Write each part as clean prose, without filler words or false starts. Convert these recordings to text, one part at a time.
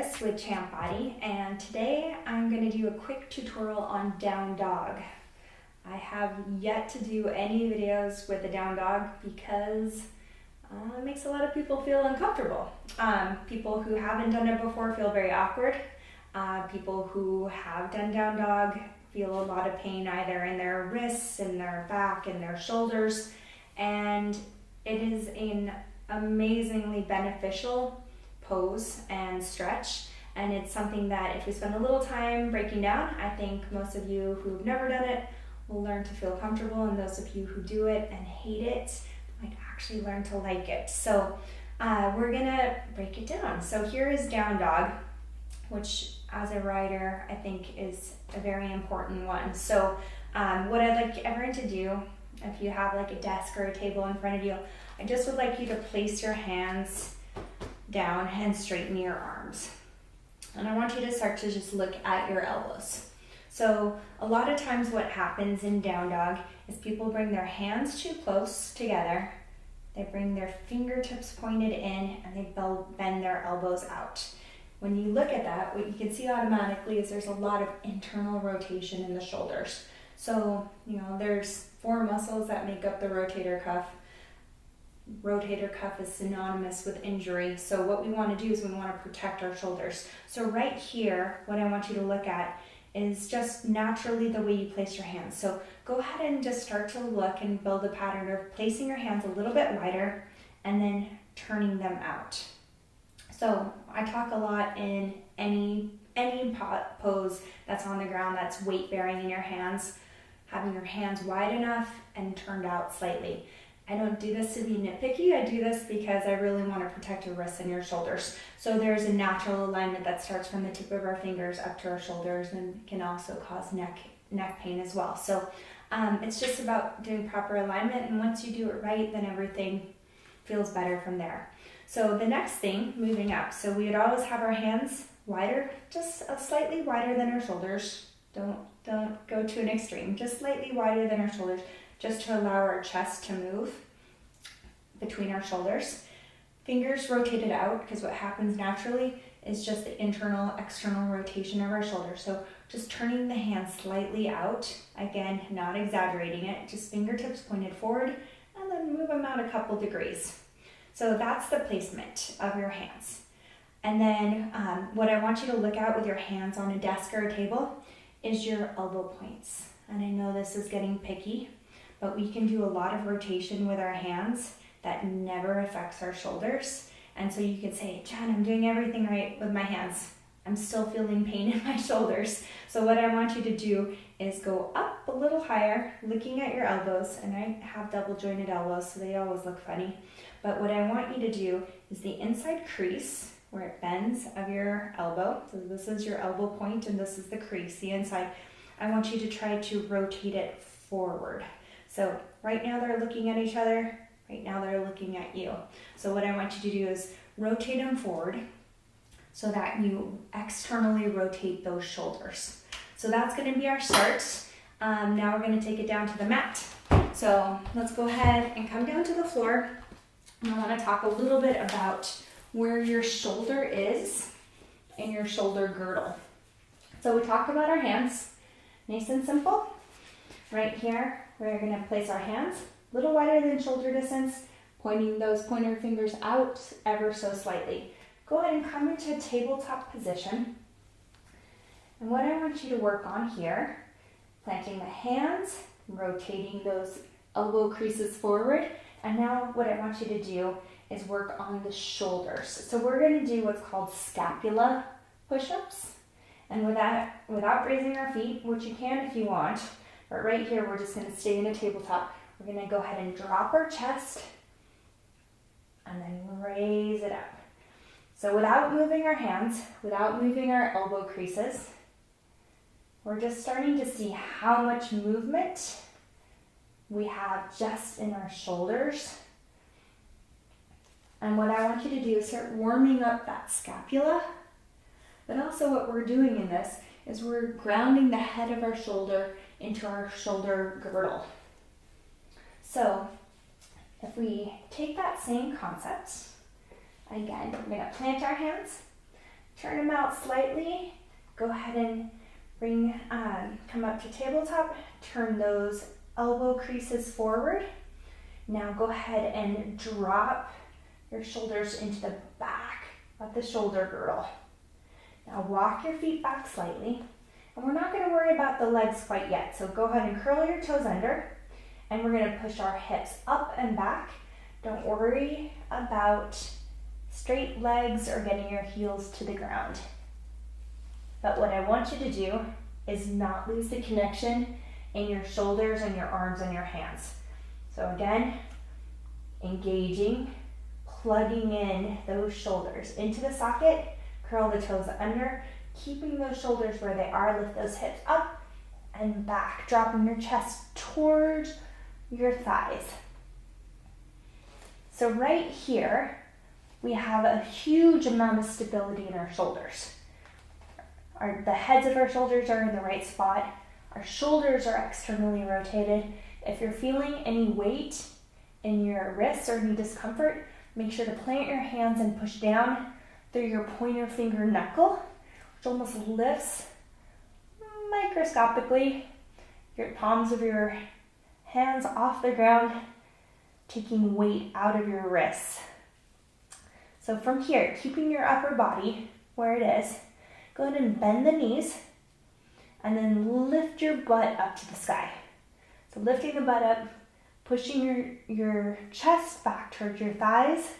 Peris with Champ Body, and today I'm going to do a quick tutorial on down dog. I have yet to do any videos with a down dog because it makes a lot of people feel uncomfortable. People who haven't done it before feel very awkward. People who have done down dog feel a lot of pain either in their wrists, in their back, in their shoulders, and it is an amazingly beneficial pose and stretch, and it's something that if we spend a little time breaking down, I think most of you who've never done it will learn to feel comfortable, and those of you who do it and hate it might actually learn to like it. So we're gonna break it down. So here is down dog, which as a rider I think is a very important one. So what I'd like everyone to do, if you have like a desk or a table in front of you, I just would like you to place your hands down and straighten your arms. And I want you to start to just look at your elbows. So a lot of times what happens in down dog is people bring their hands too close together, they bring their fingertips pointed in, and they bend their elbows out. When you look at that, what you can see automatically is there's a lot of internal rotation in the shoulders. So, there's 4 muscles that make up the rotator cuff. Rotator cuff is synonymous with injury. So what we want to do is we want to protect our shoulders. So right here, what I want you to look at is just naturally the way you place your hands. So go ahead and just start to look and build a pattern of placing your hands a little bit wider and then turning them out. So I talk a lot in any pose that's on the ground that's weight bearing in your hands, having your hands wide enough and turned out slightly. I don't do this to be nitpicky, I do this because I really want to protect your wrists and your shoulders. So there's a natural alignment that starts from the tip of our fingers up to our shoulders and can also cause neck pain as well. So it's just about doing proper alignment, and once you do it right, then everything feels better from there. So the next thing, moving up, so we would always have our hands wider, just slightly wider than our shoulders. Don't go to an extreme, just slightly wider than our shoulders, just to allow our chest to move between our shoulders. Fingers rotated out, because what happens naturally is just the internal, external rotation of our shoulders. So just turning the hands slightly out, again, not exaggerating it, just fingertips pointed forward, and then move them out a couple degrees. So that's the placement of your hands. And then what I want you to look at with your hands on a desk or a table is your elbow points. And I know this is getting picky, but we can do a lot of rotation with our hands that never affects our shoulders. And so you can say, Jen, I'm doing everything right with my hands. I'm still feeling pain in my shoulders. So what I want you to do is go up a little higher, looking at your elbows. And I have double jointed elbows, so they always look funny. But what I want you to do is the inside crease, where it bends of your elbow. So this is your elbow point and this is the crease, the inside. I want you to try to rotate it forward. So right now they're looking at each other, right now they're looking at you. So what I want you to do is rotate them forward so that you externally rotate those shoulders. So that's going to be our start. Now we're going to take it down to the mat. So let's go ahead and come down to the floor. And I want to talk a little bit about where your shoulder is and your shoulder girdle. So we talked about our hands, nice and simple. Right here, we're going to place our hands a little wider than shoulder distance, pointing those pointer fingers out ever so slightly. Go ahead and come into a tabletop position. And what I want you to work on here, planting the hands, rotating those elbow creases forward. And now what I want you to do is work on the shoulders. So we're going to do what's called scapula push-ups. And without raising our feet, which you can if you want, but right here we're just going to stay in a tabletop. We're going to go ahead and drop our chest and then raise it up. So without moving our hands, without moving our elbow creases, we're just starting to see how much movement we have just in our shoulders. And what I want you to do is start warming up that scapula. But also what we're doing in this is we're grounding the head of our shoulder into our shoulder girdle. So if we take that same concept, again, we're going to plant our hands, turn them out slightly. Go ahead and come up to tabletop, turn those elbow creases forward. Now go ahead and drop your shoulders into the back of the shoulder girdle. Now walk your feet back slightly, and we're not going to worry about the legs quite yet. So go ahead and curl your toes under, and we're going to push our hips up and back. Don't worry about straight legs or getting your heels to the ground. But what I want you to do is not lose the connection in your shoulders and your arms and your hands. So again, engaging, plugging in those shoulders into the socket, curl the toes under, keeping those shoulders where they are, lift those hips up and back, dropping your chest towards your thighs. So right here, we have a huge amount of stability in our shoulders. The heads of our shoulders are in the right spot. Our shoulders are externally rotated. If you're feeling any weight in your wrists or any discomfort, make sure to plant your hands and push down through your pointer finger knuckle, which almost lifts microscopically your palms of your hands off the ground, taking weight out of your wrists. So from here, keeping your upper body where it is, go ahead and bend the knees and then lift your butt up to the sky. So lifting the butt up, pushing your chest back towards your thighs,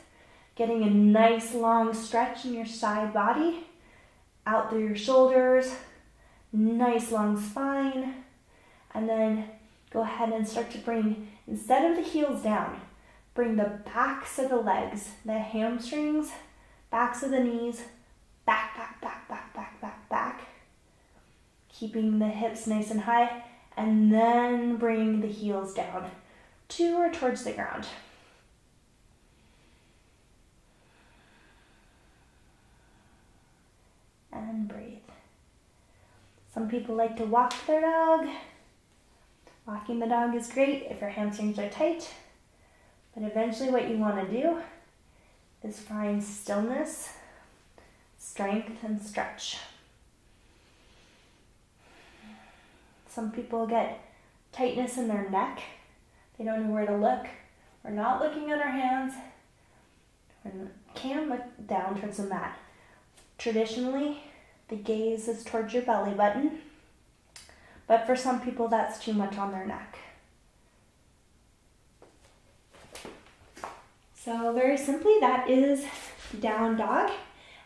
getting a nice long stretch in your side body, out through your shoulders, nice long spine, and then go ahead and start to bring, instead of the heels down, bring the backs of the legs, the hamstrings, backs of the knees, back, back, back, back, back, back, back. Keeping the hips nice and high, and then bring the heels down to or towards the ground. And breathe. Some people like to walk their dog. Walking the dog is great if your hamstrings are tight, but eventually what you want to do is find stillness, strength, and stretch. Some people get tightness in their neck. They don't know where to look. We're not looking at our hands. We can look down towards the mat. Traditionally, the gaze is towards your belly button, but for some people that's too much on their neck. So very simply, that is down dog.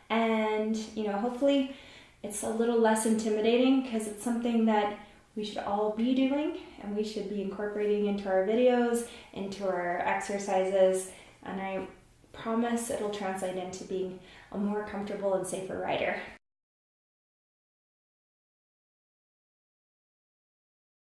And hopefully it's a little less intimidating because it's something that we should all be doing and we should be incorporating into our videos, into our exercises, and I promise it'll translate into being a more comfortable and safer rider.